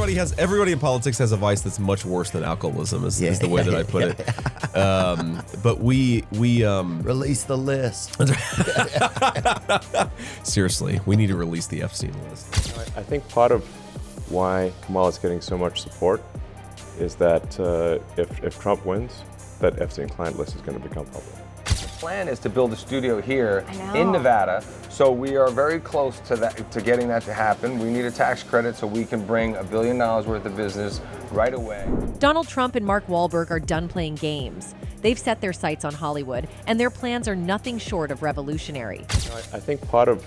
Everybody in politics has a vice that's much worse than alcoholism. Is the way that I put it. But we release the list. Seriously, we need to release the Epstein list. I think part of why Kamala is getting so much support is that if Trump wins, that Epstein client list is going to become public. The plan is to build a studio here in Nevada, so we are very close to getting that to happen. We need a tax credit so we can bring $1 billion worth of business right away. Donald Trump and Mark Wahlberg are done playing games. They've set their sights on Hollywood, and their plans are nothing short of revolutionary. I think part of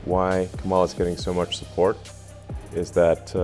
why Kamala is getting so much support is that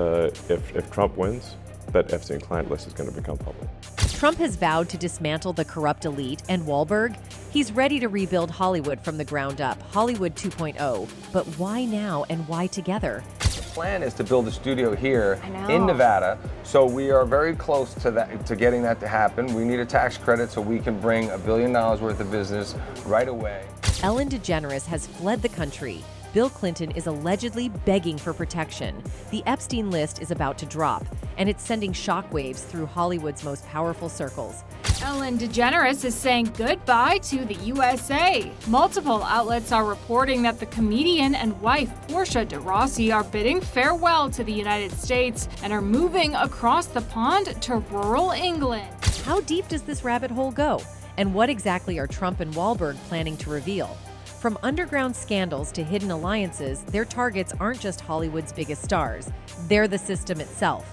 if Trump wins, that Epstein client list is going to become public. Trump has vowed to dismantle the corrupt elite, and Wahlberg, he's ready to rebuild Hollywood from the ground up, Hollywood 2.0. But why now and why together? The plan is to build a studio here in Nevada, so we are very close to getting that to happen. We need a tax credit so we can bring $1 billion worth of business right away. Ellen DeGeneres has fled the country. Bill Clinton is allegedly begging for protection. The Epstein list is about to drop, and it's sending shockwaves through Hollywood's most powerful circles. Ellen DeGeneres is saying goodbye to the USA. Multiple outlets are reporting that the comedian and wife Portia de Rossi are bidding farewell to the United States and are moving across the pond to rural England. How deep does this rabbit hole go? And what exactly are Trump and Wahlberg planning to reveal? From underground scandals to hidden alliances, their targets aren't just Hollywood's biggest stars. They're the system itself.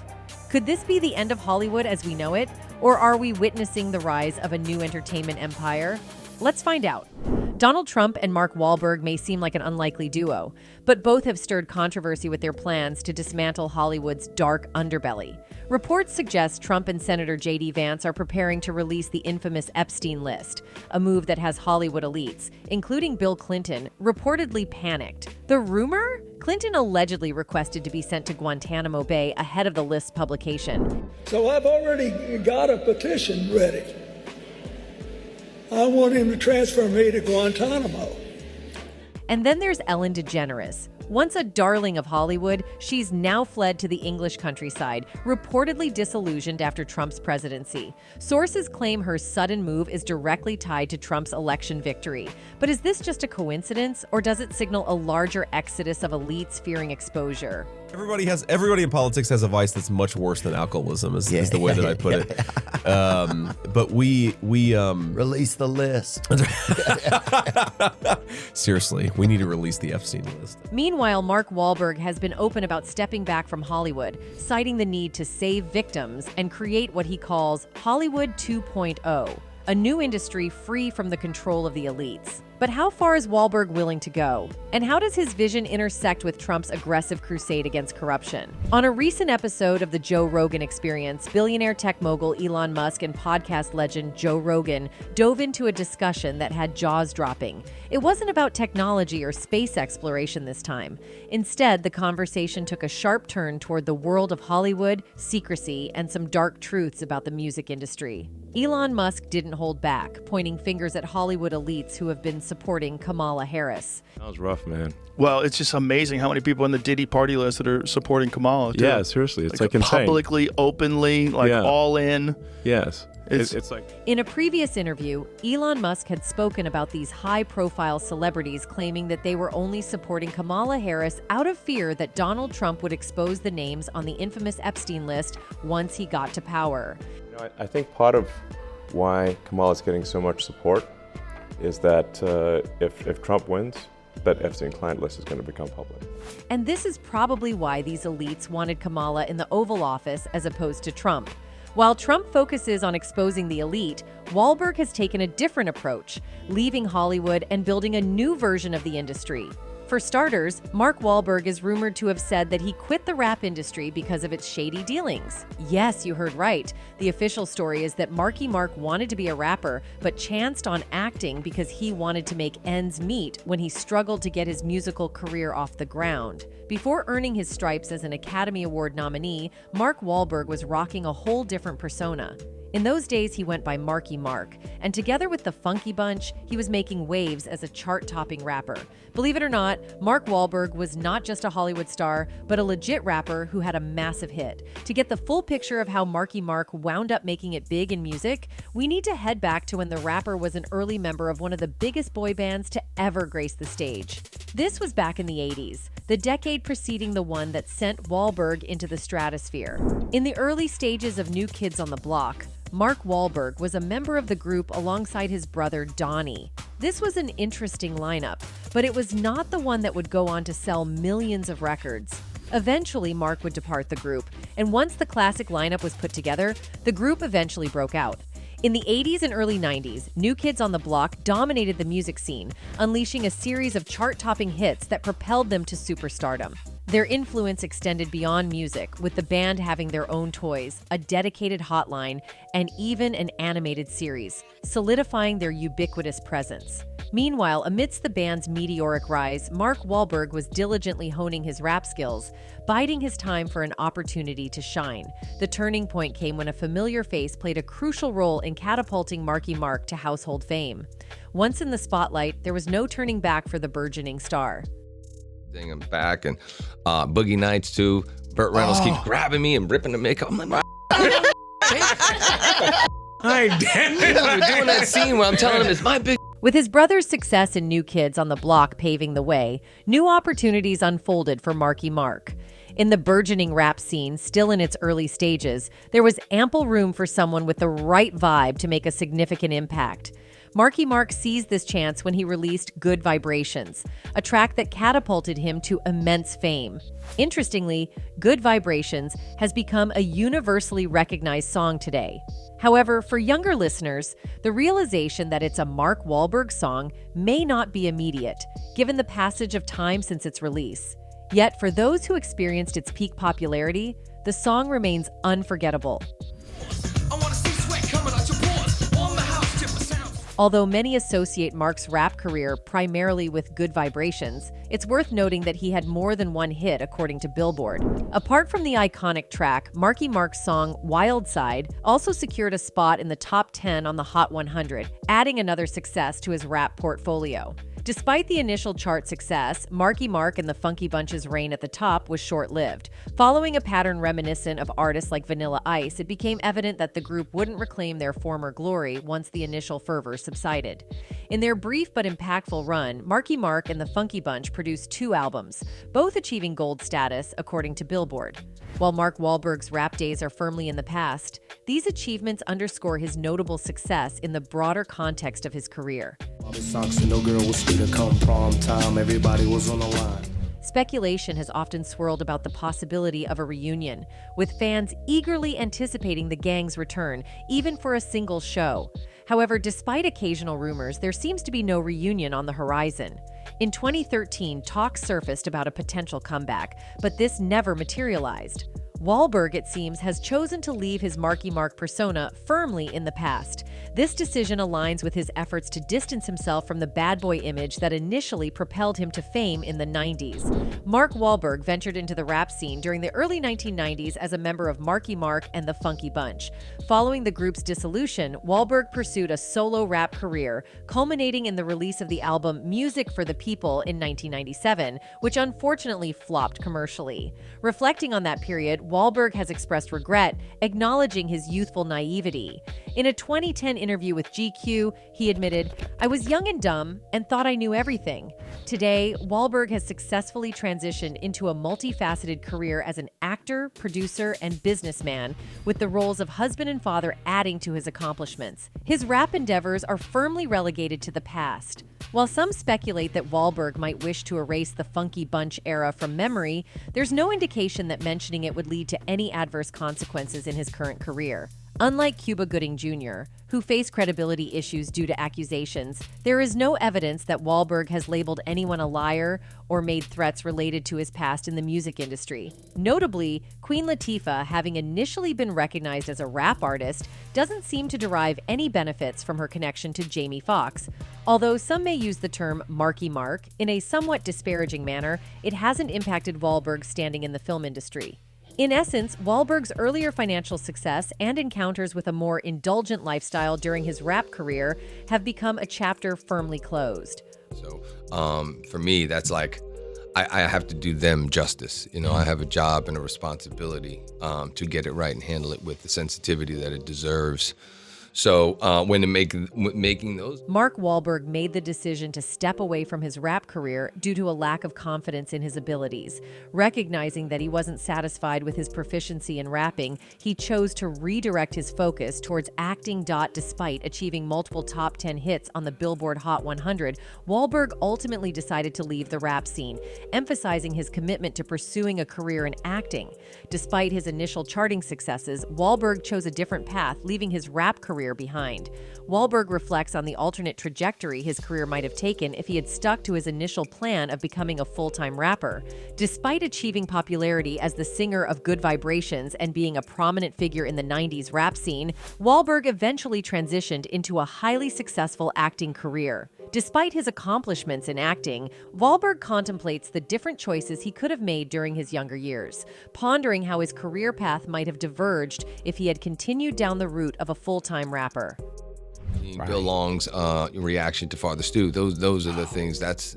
Could this be the end of Hollywood as we know it? Or are we witnessing the rise of a new entertainment empire? Let's find out. Donald Trump and Mark Wahlberg may seem like an unlikely duo, but both have stirred controversy with their plans to dismantle Hollywood's dark underbelly. Reports suggest Trump and Senator J.D. Vance are preparing to release the infamous Epstein list, a move that has Hollywood elites, including Bill Clinton, reportedly panicked. The rumor? Clinton allegedly requested to be sent to Guantanamo Bay ahead of the list's publication. So I've already got a petition ready. I want him to transfer me to Guantanamo. And then there's Ellen DeGeneres. Once a darling of Hollywood, she's now fled to the English countryside, reportedly disillusioned after Trump's presidency. Sources claim her sudden move is directly tied to Trump's election victory. But is this just a coincidence, or does it signal a larger exodus of elites fearing exposure? Everybody in politics has a vice that's much worse than alcoholism. Is the way that I put it. But we release the list. Seriously, we need to release the Epstein list. Meanwhile, Mark Wahlberg has been open about stepping back from Hollywood, citing the need to save victims and create what he calls Hollywood 2.0, a new industry free from the control of the elites. But how far is Wahlberg willing to go? And how does his vision intersect with Trump's aggressive crusade against corruption? On a recent episode of The Joe Rogan Experience, billionaire tech mogul Elon Musk and podcast legend Joe Rogan dove into a discussion that had jaws dropping. It wasn't about technology or space exploration this time. Instead, the conversation took a sharp turn toward the world of Hollywood, secrecy, and some dark truths about the music industry. Elon Musk didn't hold back, pointing fingers at Hollywood elites who have been supporting Kamala Harris. That was rough, man. Well, it's just amazing how many people on the Diddy party list that are supporting Kamala, too. Yeah, seriously. It's like insane. Publicly, openly, all in. Yes. It's like... In a previous interview, Elon Musk had spoken about these high-profile celebrities claiming that they were only supporting Kamala Harris out of fear that Donald Trump would expose the names on the infamous Epstein list once he got to power. I think part of why Kamala is getting so much support is that if Trump wins, that Epstein client list is going to become public. And this is probably why these elites wanted Kamala in the Oval Office as opposed to Trump. While Trump focuses on exposing the elite, Wahlberg has taken a different approach, leaving Hollywood and building a new version of the industry. For starters, Mark Wahlberg is rumored to have said that he quit the rap industry because of its shady dealings. Yes, you heard right. The official story is that Marky Mark wanted to be a rapper, but chanced on acting because he wanted to make ends meet when he struggled to get his musical career off the ground. Before earning his stripes as an Academy Award nominee, Mark Wahlberg was rocking a whole different persona. In those days, he went by Marky Mark, and together with the Funky Bunch, he was making waves as a chart-topping rapper. Believe it or not, Mark Wahlberg was not just a Hollywood star, but a legit rapper who had a massive hit. To get the full picture of how Marky Mark wound up making it big in music, we need to head back to when the rapper was an early member of one of the biggest boy bands to ever grace the stage. This was back in the 80s, the decade preceding the one that sent Wahlberg into the stratosphere. In the early stages of New Kids on the Block, Mark Wahlberg was a member of the group alongside his brother Donnie. This was an interesting lineup, but it was not the one that would go on to sell millions of records. Eventually, Mark would depart the group, and once the classic lineup was put together, the group eventually broke out. In the 80s and early 90s, New Kids on the Block dominated the music scene, unleashing a series of chart-topping hits that propelled them to superstardom. Their influence extended beyond music, with the band having their own toys, a dedicated hotline, and even an animated series, solidifying their ubiquitous presence. Meanwhile, amidst the band's meteoric rise, Mark Wahlberg was diligently honing his rap skills, biding his time for an opportunity to shine. The turning point came when a familiar face played a crucial role in catapulting Marky Mark to household fame. Once in the spotlight, there was no turning back for the burgeoning star. I'm back, and Boogie Nights too. Burt Reynolds keeps grabbing me and ripping the makeup. I'm like, I damn it. We're doing that scene where I'm telling him it's my big. With his brother's success in New Kids on the Block paving the way, new opportunities unfolded for Marky Mark. In the burgeoning rap scene, still in its early stages, there was ample room for someone with the right vibe to make a significant impact. Marky Mark seized this chance when he released Good Vibrations, a track that catapulted him to immense fame. Interestingly, Good Vibrations has become a universally recognized song today. However, for younger listeners, the realization that it's a Mark Wahlberg song may not be immediate, given the passage of time since its release. Yet, for those who experienced its peak popularity, the song remains unforgettable. Although many associate Mark's rap career primarily with Good Vibrations, it's worth noting that he had more than one hit, according to Billboard. Apart from the iconic track, Marky Mark's song Wild Side also secured a spot in the top 10 on the Hot 100, adding another success to his rap portfolio. Despite the initial chart success, Marky Mark and the Funky Bunch's reign at the top was short-lived. Following a pattern reminiscent of artists like Vanilla Ice, it became evident that the group wouldn't reclaim their former glory once the initial fervor subsided. In their brief but impactful run, Marky Mark and the Funky Bunch produced 2 albums, both achieving gold status, according to Billboard. While Mark Wahlberg's rap days are firmly in the past, these achievements underscore his notable success in the broader context of his career. Speculation has often swirled about the possibility of a reunion, with fans eagerly anticipating the gang's return, even for a single show. However, despite occasional rumors, there seems to be no reunion on the horizon. In 2013, talk surfaced about a potential comeback, but this never materialized. Wahlberg, it seems, has chosen to leave his Marky Mark persona firmly in the past. This decision aligns with his efforts to distance himself from the bad boy image that initially propelled him to fame in the 90s. Mark Wahlberg ventured into the rap scene during the early 1990s as a member of Marky Mark and the Funky Bunch. Following the group's dissolution, Wahlberg pursued a solo rap career, culminating in the release of the album Music for the People in 1997, which unfortunately flopped commercially. Reflecting on that period, Wahlberg has expressed regret, acknowledging his youthful naivety. In a 2010 interview with GQ, he admitted, "I was young and dumb and thought I knew everything." Today, Wahlberg has successfully transitioned into a multifaceted career as an actor, producer, and businessman, with the roles of husband and father adding to his accomplishments. His rap endeavors are firmly relegated to the past. While some speculate that Wahlberg might wish to erase the Funky Bunch era from memory, there's no indication that mentioning it would lead to any adverse consequences in his current career. Unlike Cuba Gooding Jr., who faced credibility issues due to accusations, there is no evidence that Wahlberg has labeled anyone a liar or made threats related to his past in the music industry. Notably, Queen Latifah, having initially been recognized as a rap artist, doesn't seem to derive any benefits from her connection to Jamie Foxx. Although some may use the term Marky Mark in a somewhat disparaging manner, it hasn't impacted Wahlberg's standing in the film industry. In essence, Wahlberg's earlier financial success and encounters with a more indulgent lifestyle during his rap career have become a chapter firmly closed. So for me, that's like, I have to do them justice. You know, I have a job and a responsibility to get it right and handle it with the sensitivity that it deserves. So when making those... Mark Wahlberg made the decision to step away from his rap career due to a lack of confidence in his abilities. Recognizing that he wasn't satisfied with his proficiency in rapping, he chose to redirect his focus towards acting. Despite achieving multiple top 10 hits on the Billboard Hot 100, Wahlberg ultimately decided to leave the rap scene, emphasizing his commitment to pursuing a career in acting. Despite his initial charting successes, Wahlberg chose a different path, leaving his rap career behind. Wahlberg reflects on the alternate trajectory his career might have taken if he had stuck to his initial plan of becoming a full-time rapper. Despite achieving popularity as the singer of Good Vibrations and being a prominent figure in the 90s rap scene, Wahlberg eventually transitioned into a highly successful acting career. Despite his accomplishments in acting, Wahlberg contemplates the different choices he could have made during his younger years, pondering how his career path might have diverged if he had continued down the route of a full-time rapper. Bill Long's reaction to Father Stu, those are the things. That's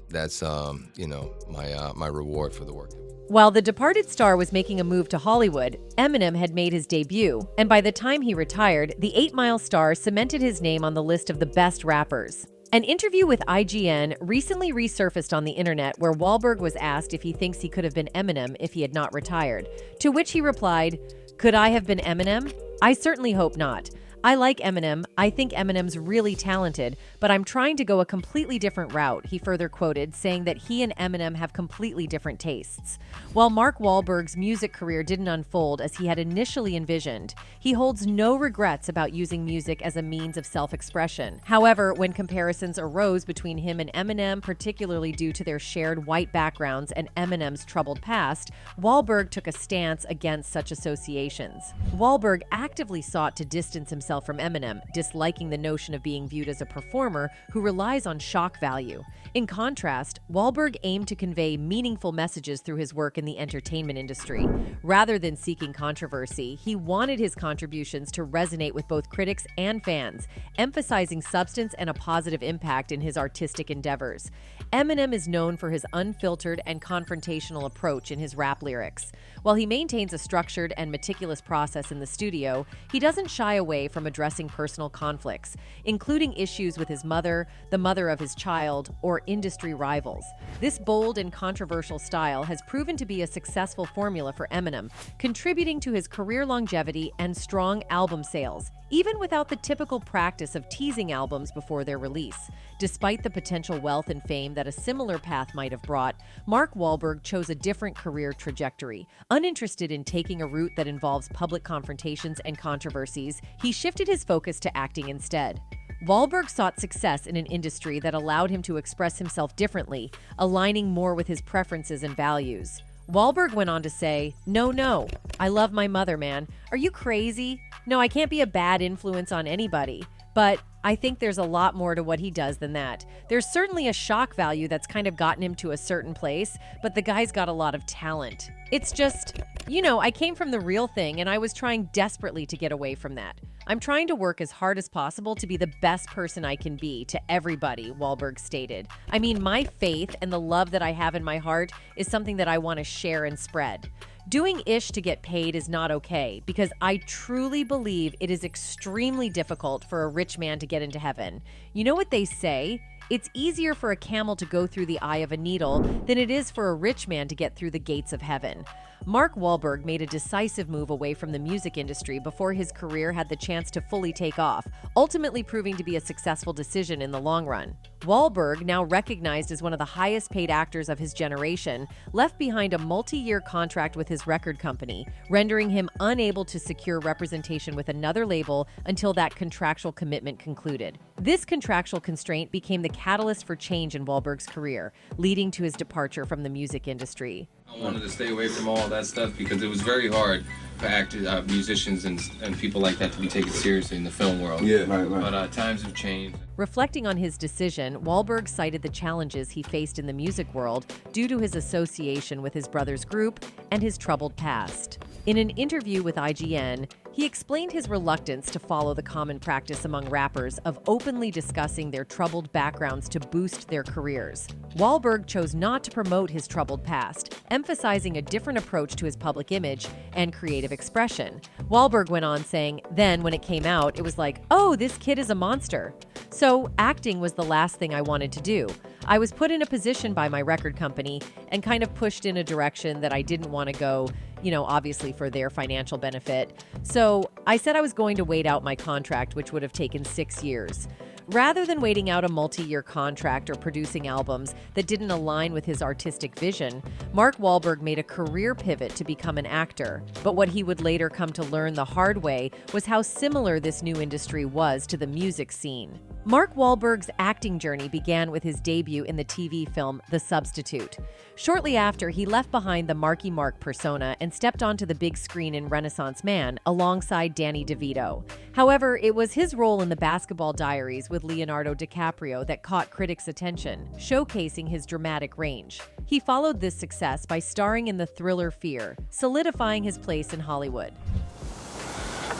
you know, my reward for the work. While the departed star was making a move to Hollywood, Eminem had made his debut, and by the time he retired, the 8 Mile star cemented his name on the list of the best rappers. An interview with IGN recently resurfaced on the internet where Wahlberg was asked if he thinks he could have been Eminem if he had not retired, to which he replied, "Could I have been Eminem? I certainly hope not. I like Eminem. I think Eminem's really talented, but I'm trying to go a completely different route," he further quoted, saying that he and Eminem have completely different tastes. While Mark Wahlberg's music career didn't unfold as he had initially envisioned, he holds no regrets about using music as a means of self-expression. However, when comparisons arose between him and Eminem, particularly due to their shared white backgrounds and Eminem's troubled past, Wahlberg took a stance against such associations. Wahlberg actively sought to distance himself from Eminem, disliking the notion of being viewed as a performer who relies on shock value. In contrast, Wahlberg aimed to convey meaningful messages through his work in the entertainment industry. Rather than seeking controversy, he wanted his contributions to resonate with both critics and fans, emphasizing substance and a positive impact in his artistic endeavors. Eminem is known for his unfiltered and confrontational approach in his rap lyrics. While he maintains a structured and meticulous process in the studio, he doesn't shy away from addressing personal conflicts, including issues with his mother, the mother of his child, or industry rivals. This bold and controversial style has proven to be a successful formula for Eminem, contributing to his career longevity and strong album sales, even without the typical practice of teasing albums before their release. Despite the potential wealth and fame that a similar path might have brought, Mark Wahlberg chose a different career trajectory. Uninterested in taking a route that involves public confrontations and controversies, he shifted his focus to acting instead. Wahlberg sought success in an industry that allowed him to express himself differently, aligning more with his preferences and values. Wahlberg went on to say, No, I love my mother, man. Are you crazy? No, I can't be a bad influence on anybody. But I think there's a lot more to what he does than that. There's certainly a shock value that's kind of gotten him to a certain place, but the guy's got a lot of talent. It's just, I came from the real thing and I was trying desperately to get away from that. I'm trying to work as hard as possible to be the best person I can be to everybody, Wahlberg stated. I mean, my faith and the love that I have in my heart is something that I want to share and spread. Doing ish to get paid is not okay because I truly believe it is extremely difficult for a rich man to get into heaven. You know what they say? It's easier for a camel to go through the eye of a needle than it is for a rich man to get through the gates of heaven. Mark Wahlberg made a decisive move away from the music industry before his career had the chance to fully take off, ultimately proving to be a successful decision in the long run. Wahlberg, now recognized as one of the highest paid actors of his generation, left behind a multi-year contract with his record company, rendering him unable to secure representation with another label until that contractual commitment concluded. This contractual constraint became the catalyst for change in Wahlberg's career, leading to his departure from the music industry. I wanted to stay away from all that stuff because it was very hard for actors, musicians, and people like that to be taken seriously in the film world. Yeah, right. But times have changed. Reflecting on his decision, Wahlberg cited the challenges he faced in the music world due to his association with his brother's group and his troubled past. In an interview with IGN, he explained his reluctance to follow the common practice among rappers of openly discussing their troubled backgrounds to boost their careers. Wahlberg chose not to promote his troubled past, emphasizing a different approach to his public image and creative expression. Wahlberg went on saying, then when it came out, it was like, oh, this kid is a monster. So acting was the last thing I wanted to do. I was put in a position by my record company and kind of pushed in a direction that I didn't want to go, obviously for their financial benefit. So I said I was going to wait out my contract, which would have taken 6 years. Rather than waiting out a multi-year contract or producing albums that didn't align with his artistic vision, Mark Wahlberg made a career pivot to become an actor. But what he would later come to learn the hard way was how similar this new industry was to the music scene. Mark Wahlberg's acting journey began with his debut in the TV film The Substitute. Shortly after, he left behind the Marky Mark persona and stepped onto the big screen in Renaissance Man alongside Danny DeVito. However, it was his role in The Basketball Diaries with Leonardo DiCaprio that caught critics' attention, showcasing his dramatic range. He followed this success by starring in the thriller Fear, solidifying his place in Hollywood.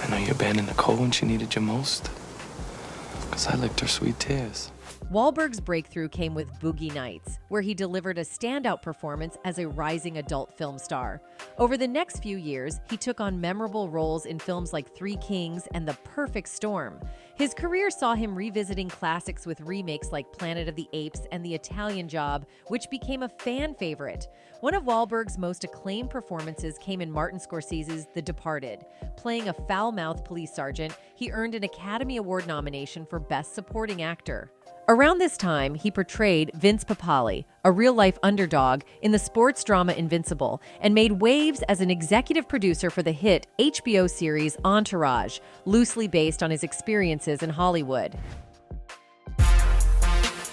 I know you abandoned Nicole when she needed you most, because I licked her sweet tears. Wahlberg's breakthrough came with Boogie Nights, where he delivered a standout performance as a rising adult film star. Over the next few years, he took on memorable roles in films like Three Kings and The Perfect Storm. His career saw him revisiting classics with remakes like Planet of the Apes and The Italian Job, which became a fan favorite. One of Wahlberg's most acclaimed performances came in Martin Scorsese's The Departed. Playing a foul-mouthed police sergeant, he earned an Academy Award nomination for Best Supporting Actor. Around this time, he portrayed Vince Papale, a real-life underdog, in the sports drama Invincible, and made waves as an executive producer for the hit HBO series Entourage, loosely based on his experiences in Hollywood.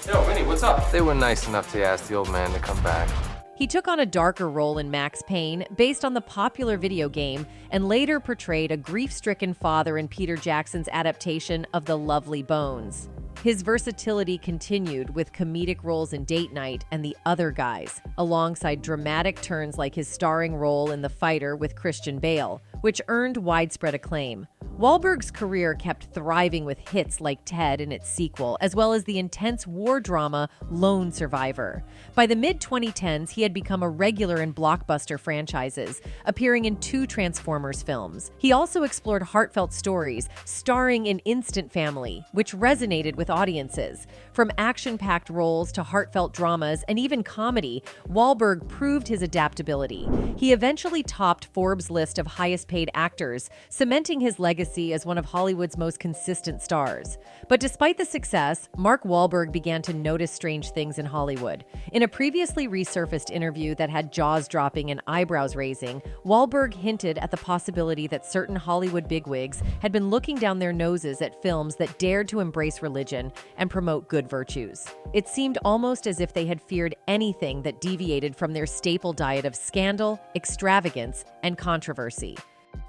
Yo, Vinny, what's up? They were nice enough to ask the old man to come back. He took on a darker role in Max Payne, based on the popular video game, and later portrayed a grief-stricken father in Peter Jackson's adaptation of The Lovely Bones. His versatility continued with comedic roles in Date Night and The Other Guys, alongside dramatic turns like his starring role in The Fighter with Christian Bale, which earned widespread acclaim. Wahlberg's career kept thriving with hits like Ted and its sequel, as well as the intense war drama Lone Survivor. By the mid-2010s, he had become a regular in blockbuster franchises, appearing in 2 Transformers films. He also explored heartfelt stories, starring in Instant Family, which resonated with audiences. From action-packed roles to heartfelt dramas and even comedy, Wahlberg proved his adaptability. He eventually topped Forbes' list of highest-paid actors, cementing his legacy as one of Hollywood's most consistent stars. But despite the success, Mark Wahlberg began to notice strange things in Hollywood. In a previously resurfaced interview that had jaws dropping and eyebrows raising, Wahlberg hinted at the possibility that certain Hollywood bigwigs had been looking down their noses at films that dared to embrace religion and promote good virtues. It seemed almost as if they had feared anything that deviated from their staple diet of scandal, extravagance, and controversy.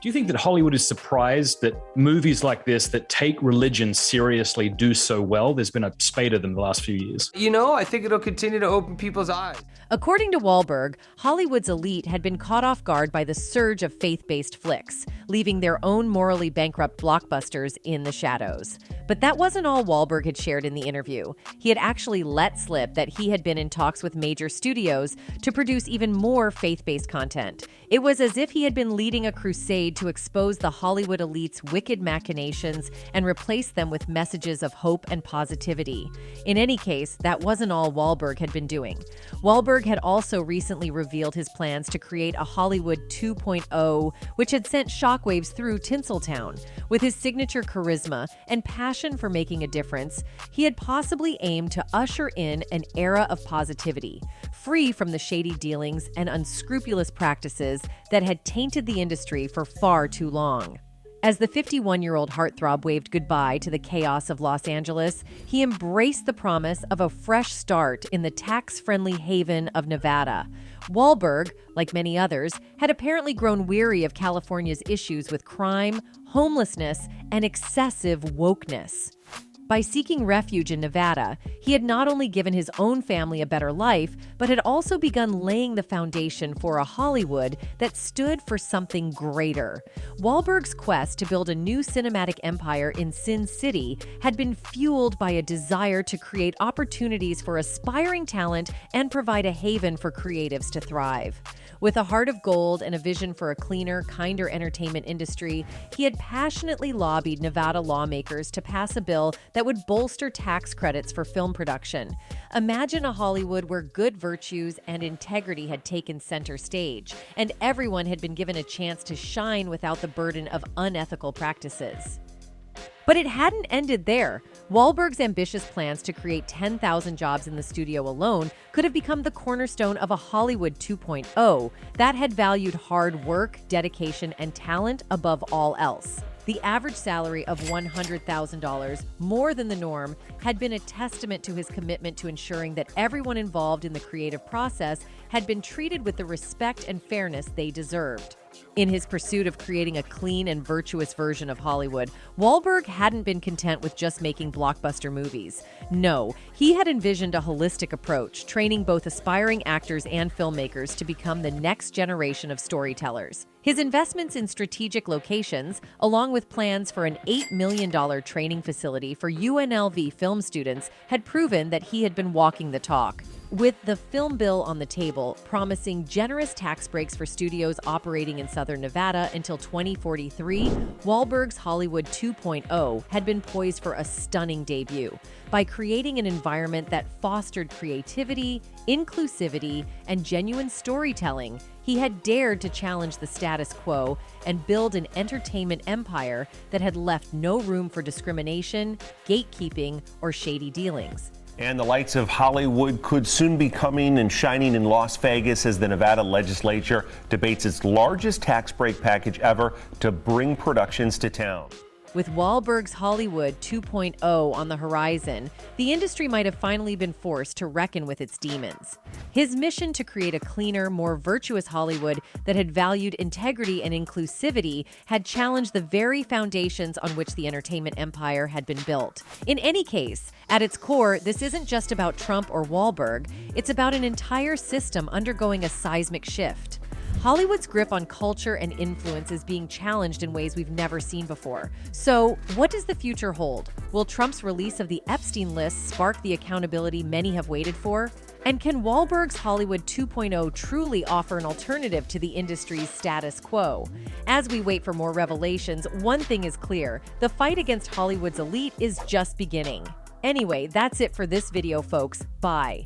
Do you think that Hollywood is surprised that movies like this that take religion seriously do so well? There's been a spate of them the last few years. I think it'll continue to open people's eyes. According to Wahlberg, Hollywood's elite had been caught off guard by the surge of faith-based flicks, leaving their own morally bankrupt blockbusters in the shadows. But that wasn't all Wahlberg had shared in the interview. He had actually let slip that he had been in talks with major studios to produce even more faith-based content. It was as if he had been leading a crusade to expose the Hollywood elite's wicked machinations and replace them with messages of hope and positivity. In any case, that wasn't all Wahlberg had been doing. Wahlberg had also recently revealed his plans to create a Hollywood 2.0, which had sent shockwaves through Tinseltown. With his signature charisma and passion for making a difference, he had possibly aimed to usher in an era of positivity, free from the shady dealings and unscrupulous practices that had tainted the industry for far too long. As the 51-year-old heartthrob waved goodbye to the chaos of Los Angeles, he embraced the promise of a fresh start in the tax-friendly haven of Nevada. Wahlberg, like many others, had apparently grown weary of California's issues with crime, homelessness, and excessive wokeness. By seeking refuge in Nevada, he had not only given his own family a better life, but had also begun laying the foundation for a Hollywood that stood for something greater. Wahlberg's quest to build a new cinematic empire in Sin City had been fueled by a desire to create opportunities for aspiring talent and provide a haven for creatives to thrive. With a heart of gold and a vision for a cleaner, kinder entertainment industry, he had passionately lobbied Nevada lawmakers to pass a bill that would bolster tax credits for film production. Imagine a Hollywood where good virtues and integrity had taken center stage, and everyone had been given a chance to shine without the burden of unethical practices. But it hadn't ended there. Wahlberg's ambitious plans to create 10,000 jobs in the studio alone could have become the cornerstone of a Hollywood 2.0 that had valued hard work, dedication, and talent above all else. The average salary of $100,000, more than the norm, had been a testament to his commitment to ensuring that everyone involved in the creative process had been treated with the respect and fairness they deserved. In his pursuit of creating a clean and virtuous version of Hollywood, Wahlberg hadn't been content with just making blockbuster movies. No, he had envisioned a holistic approach, training both aspiring actors and filmmakers to become the next generation of storytellers. His investments in strategic locations, along with plans for an $8 million training facility for UNLV film students, had proven that he had been walking the talk. With the film bill on the table, promising generous tax breaks for studios operating in Southern Nevada until 2043, Wahlberg's Hollywood 2.0 had been poised for a stunning debut. By creating an environment that fostered creativity, inclusivity, and genuine storytelling, he had dared to challenge the status quo and build an entertainment empire that had left no room for discrimination, gatekeeping, or shady dealings. And the lights of Hollywood could soon be coming and shining in Las Vegas as the Nevada legislature debates its largest tax break package ever to bring productions to town. With Wahlberg's Hollywood 2.0 on the horizon, the industry might have finally been forced to reckon with its demons. His mission to create a cleaner, more virtuous Hollywood that had valued integrity and inclusivity had challenged the very foundations on which the entertainment empire had been built. In any case, at its core, this isn't just about Trump or Wahlberg, it's about an entire system undergoing a seismic shift. Hollywood's grip on culture and influence is being challenged in ways we've never seen before. So, what does the future hold? Will Trump's release of the Epstein list spark the accountability many have waited for? And can Wahlberg's Hollywood 2.0 truly offer an alternative to the industry's status quo? As we wait for more revelations, one thing is clear: the fight against Hollywood's elite is just beginning. Anyway, that's it for this video, folks. Bye.